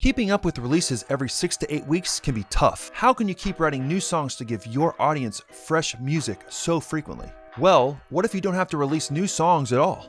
Keeping up with releases every 6 to 8 weeks can be tough. How can you keep writing new songs to give your audience fresh music so frequently? Well, what if you don't have to release new songs at all?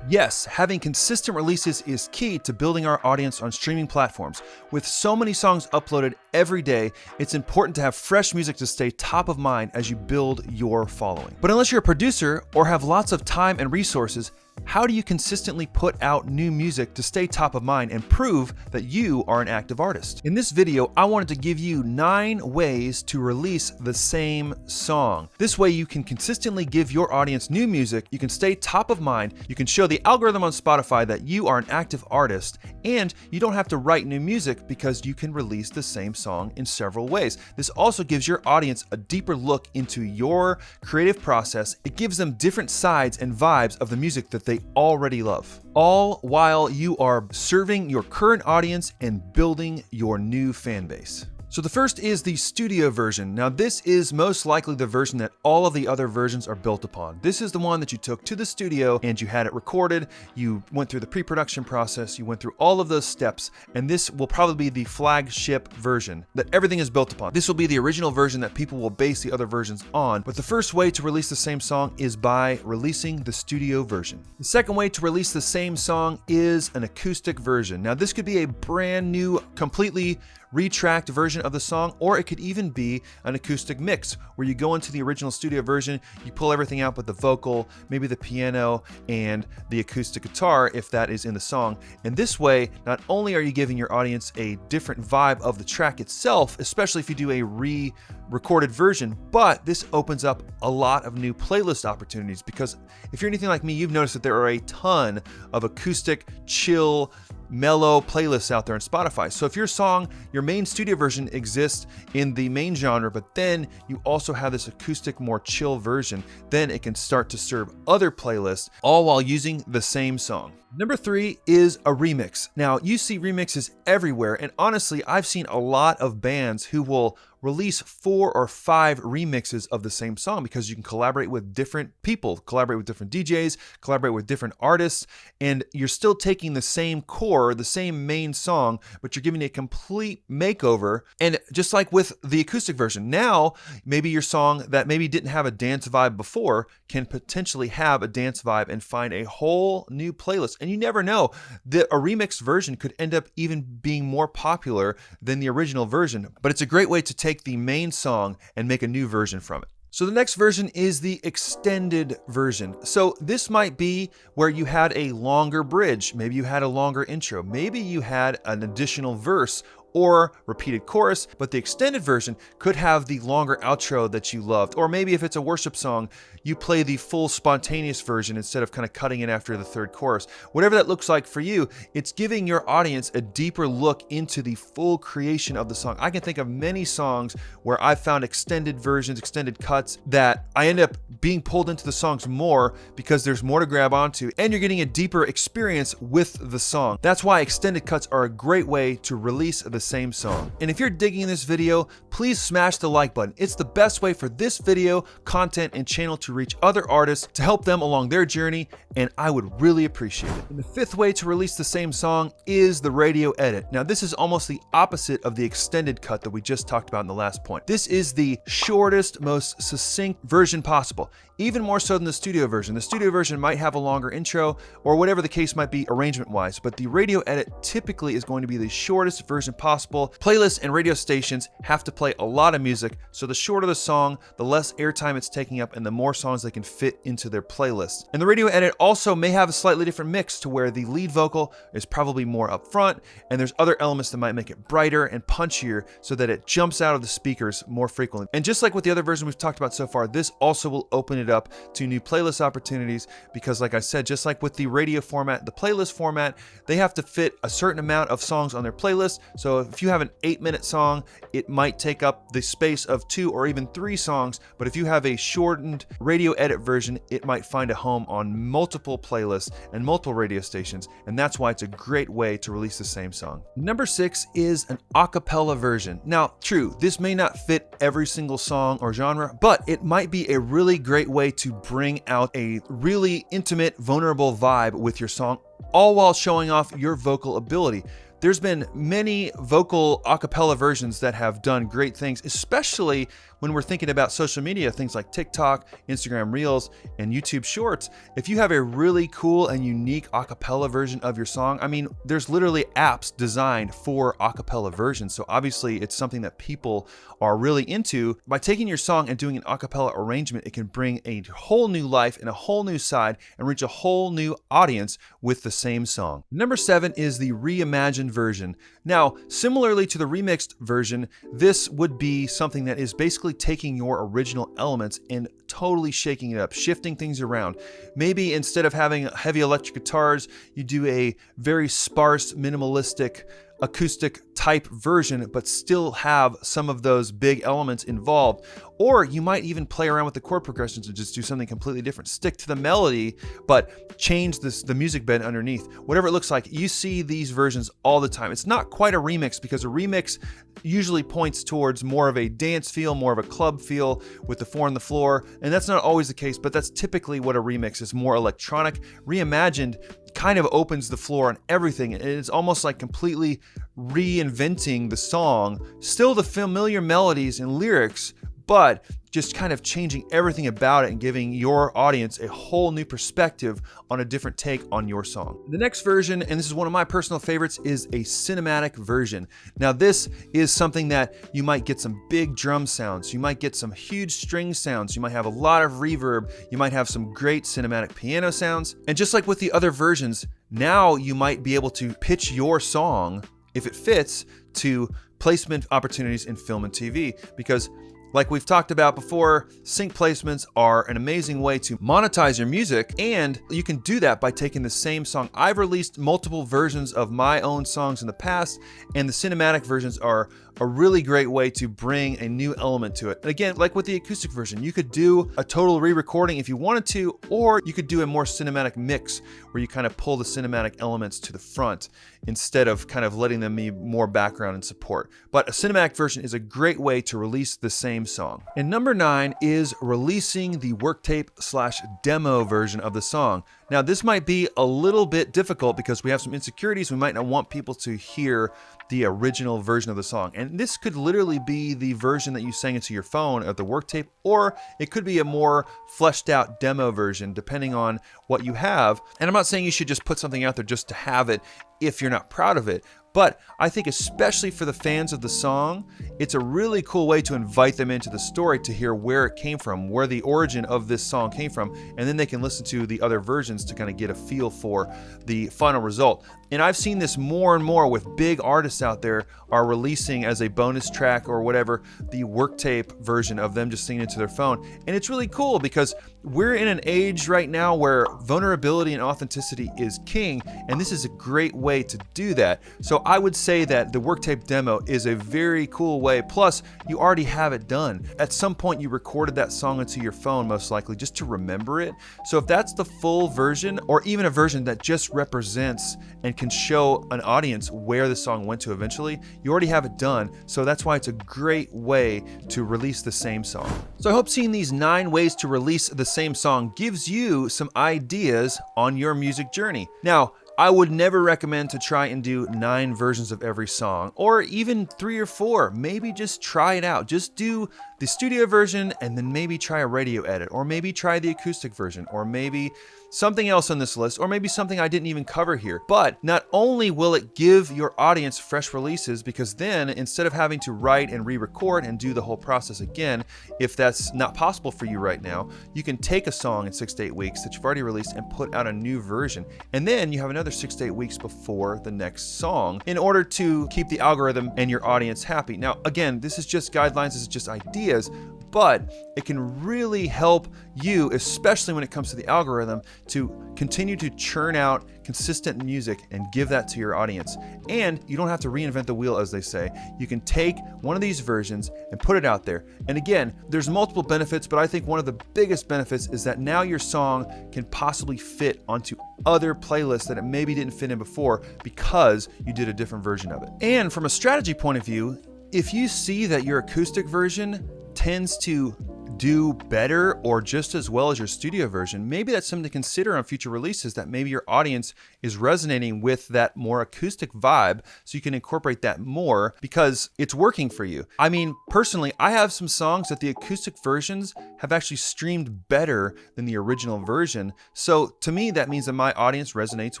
Yes, having consistent releases is key to building our audience on streaming platforms. With so many songs uploaded every day, it's important to have fresh music to stay top of mind as you build your following. But unless you're a producer or have lots of time and resources, how do you consistently put out new music to stay top of mind and prove that you are an active artist? In this video, I wanted to give you 9 ways to release the same song. This way you can consistently give your audience new music, you can stay top of mind, you can show the algorithm on Spotify that you are an active artist, and you don't have to write new music because you can release the same song in several ways. This also gives your audience a deeper look into your creative process. It gives them different sides and vibes of the music that they already love, all while you are serving your current audience and building your new fan base. So the first is the studio version. Now this is most likely the version that all of the other versions are built upon. This is the one that you took to the studio and you had it recorded, you went through the pre-production process, you went through all of those steps, and this will probably be the flagship version that everything is built upon. This will be the original version that people will base the other versions on, but the first way to release the same song is by releasing the studio version. The second way to release the same song is an acoustic version. Now this could be a brand new, completely retracked version of the song, or it could even be an acoustic mix where you go into the original studio version, you pull everything out but the vocal, maybe the piano, and the acoustic guitar if that is in the song. And this way, not only are you giving your audience a different vibe of the track itself, especially if you do a re-recorded version, but this opens up a lot of new playlist opportunities, because if you're anything like me, you've noticed that there are a ton of acoustic, chill, mellow playlists out there on Spotify. So if your song, your main studio version exists in the main genre, but then you also have this acoustic, more chill version, then it can start to serve other playlists, all while using the same song. Number 3 is a remix. Now you see remixes everywhere, and honestly, I've seen a lot of bands who will release 4 or 5 remixes of the same song because you can collaborate with different people, collaborate with different DJs, collaborate with different artists, and you're still taking the same core, the same main song, but you're giving it a complete makeover. And just like with the acoustic version, now maybe your song that maybe didn't have a dance vibe before can potentially have a dance vibe and find a whole new playlist. And you never know, a remixed version could end up even being more popular than the original version, but it's a great way to take the main song and make a new version from it. So the next version is the extended version. So this might be where you had a longer bridge, maybe you had a longer intro, maybe you had an additional verse or repeated chorus, but the extended version could have the longer outro that you loved. Or maybe if it's a worship song, you play the full spontaneous version instead of kind of cutting it after the third chorus. Whatever that looks like for you, it's giving your audience a deeper look into the full creation of the song. I can think of many songs where I've found extended versions, extended cuts, that I end up being pulled into the songs more because there's more to grab onto and you're getting a deeper experience with the song. That's why extended cuts are a great way to release the same song. And if you're digging this video, please smash the like button. It's the best way for this video, content, and channel to reach other artists, to help them along their journey, and I would really appreciate it. And the 5th way to release the same song is the radio edit. Now this is almost the opposite of the extended cut that we just talked about in the last point. This is the shortest, most succinct version possible, even more so than the studio version. The studio version might have a longer intro or whatever the case might be arrangement wise, but the radio edit typically is going to be the shortest version possible. Playlists and radio stations have to play a lot of music, so the shorter the song, the less airtime it's taking up and the more songs they can fit into their playlist. And the radio edit also may have a slightly different mix to where the lead vocal is probably more up front and there's other elements that might make it brighter and punchier so that it jumps out of the speakers more frequently. And just like with the other version we've talked about so far, this also will open it up to new playlist opportunities because, like I said, just like with the radio format, the playlist format, they have to fit a certain amount of songs on their playlist. So if you have an 8-minute song, it might take up the space of 2 or even 3 songs, but if you have a shortened radio edit version, it might find a home on multiple playlists and multiple radio stations, and that's why it's a great way to release the same song. Number 6 is an acapella version. Now, true, this may not fit every single song or genre, but it might be a really great way to bring out a really intimate, vulnerable vibe with your song all while showing off your vocal ability. There's been many vocal a cappella versions that have done great things, especially when we're thinking about social media, things like TikTok, Instagram Reels, and YouTube Shorts. If you have a really cool and unique a cappella version of your song, I mean, there's literally apps designed for a cappella versions. So obviously it's something that people are really into. By taking your song and doing an a cappella arrangement, it can bring a whole new life and a whole new side and reach a whole new audience with the same song. Number 7 is the reimagined version. Now, similarly to the remixed version, this would be something that is basically taking your original elements and totally shaking it up, shifting things around. Maybe instead of having heavy electric guitars, you do a very sparse, minimalistic, acoustic type version, but still have some of those big elements involved. Or you might even play around with the chord progressions and just do something completely different. Stick to the melody, but change the music bed underneath. Whatever it looks like, you see these versions all the time. It's not quite a remix because a remix usually points towards more of a dance feel, more of a club feel with the 4 on the floor. And that's not always the case, but that's typically what a remix is, more electronic. Reimagined kind of opens the floor on everything. It's almost like completely reinventing the song, still the familiar melodies and lyrics, but just kind of changing everything about it and giving your audience a whole new perspective on a different take on your song. The next version, and this is one of my personal favorites, is a cinematic version. Now this is something that you might get some big drum sounds, you might get some huge string sounds, you might have a lot of reverb, you might have some great cinematic piano sounds, and just like with the other versions, now you might be able to pitch your song, if it fits, to placement opportunities in film and TV, because like we've talked about before, sync placements are an amazing way to monetize your music, and you can do that by taking the same song. I've released multiple versions of my own songs in the past, and the cinematic versions are a really great way to bring a new element to it. And again, like with the acoustic version, you could do a total re-recording if you wanted to, or you could do a more cinematic mix where you kind of pull the cinematic elements to the front instead of kind of letting them be more background and support. But a cinematic version is a great way to release the same song. And number 9 is releasing the work tape / demo version of the song. Now this might be a little bit difficult because we have some insecurities. We might not want people to hear the original version of the song. And this could literally be the version that you sang into your phone of the work tape, or it could be a more fleshed out demo version depending on what you have. And I'm not saying you should just put something out there just to have it if you're not proud of it. But I think especially for the fans of the song, it's a really cool way to invite them into the story to hear where it came from, where the origin of this song came from, and then they can listen to the other versions to kind of get a feel for the final result. And I've seen this more and more with big artists out there are releasing as a bonus track or whatever the work tape version of them just singing into their phone. And it's really cool because we're in an age right now where vulnerability and authenticity is king, and this is a great way to do that. So I would say that the work tape demo is a very cool way. Plus, you already have it done. At some point, you recorded that song into your phone, most likely, just to remember it. So if that's the full version, or even a version that just represents and can show an audience where the song went to eventually, you already have it done. So that's why it's a great way to release the same song. So I hope seeing these 9 ways to release the same song gives you some ideas on your music journey. Now, I would never recommend to try and do 9 versions of every song, or even 3 or 4. Maybe just try it out. Just do the studio version and then maybe try a radio edit, or maybe try the acoustic version, or maybe something else on this list, or maybe something I didn't even cover here. But not only will it give your audience fresh releases, because then instead of having to write and re-record and do the whole process again, if that's not possible for you right now, you can take a song in 6 to 8 weeks that you've already released and put out a new version. And then you have another 6 to 8 weeks before the next song in order to keep the algorithm and your audience happy. Now, again, this is just guidelines, this is just ideas, but it can really help you, especially when it comes to the algorithm, to continue to churn out consistent music and give that to your audience. And you don't have to reinvent the wheel, as they say. You can take one of these versions and put it out there. And again, there's multiple benefits, but I think one of the biggest benefits is that now your song can possibly fit onto other playlists that it maybe didn't fit in before because you did a different version of it. And from a strategy point of view, if you see that your acoustic version tends to do better or just as well as your studio version, maybe that's something to consider on future releases, that maybe your audience is resonating with that more acoustic vibe, so you can incorporate that more because it's working for you. I mean, personally, I have some songs that the acoustic versions have actually streamed better than the original version. So to me, that means that my audience resonates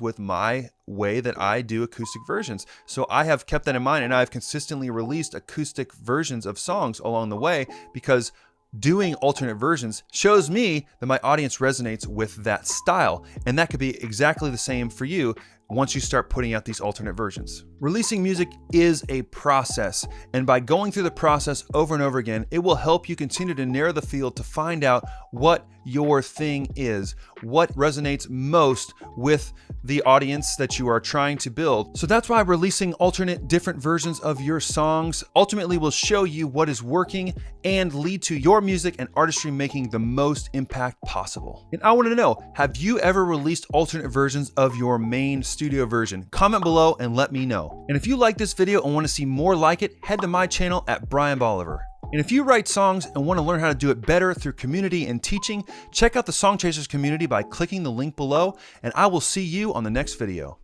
with my way that I do acoustic versions. So I have kept that in mind, and I've consistently released acoustic versions of songs along the way, because doing alternate versions shows me that my audience resonates with that style. And that could be exactly the same for you once you start putting out these alternate versions. Releasing music is a process, and by going through the process over and over again, it will help you continue to narrow the field to find out what your thing is, what resonates most with the audience that you are trying to build. So that's why releasing alternate different versions of your songs ultimately will show you what is working and lead to your music and artistry making the most impact possible. And I want to know, have you ever released alternate versions of your main studio version? Comment below and let me know. And if you like this video and want to see more like it, head to my channel at Brian Bolivar. And if you write songs and want to learn how to do it better through community and teaching, check out the Song Chasers community by clicking the link below, and I will see you on the next video.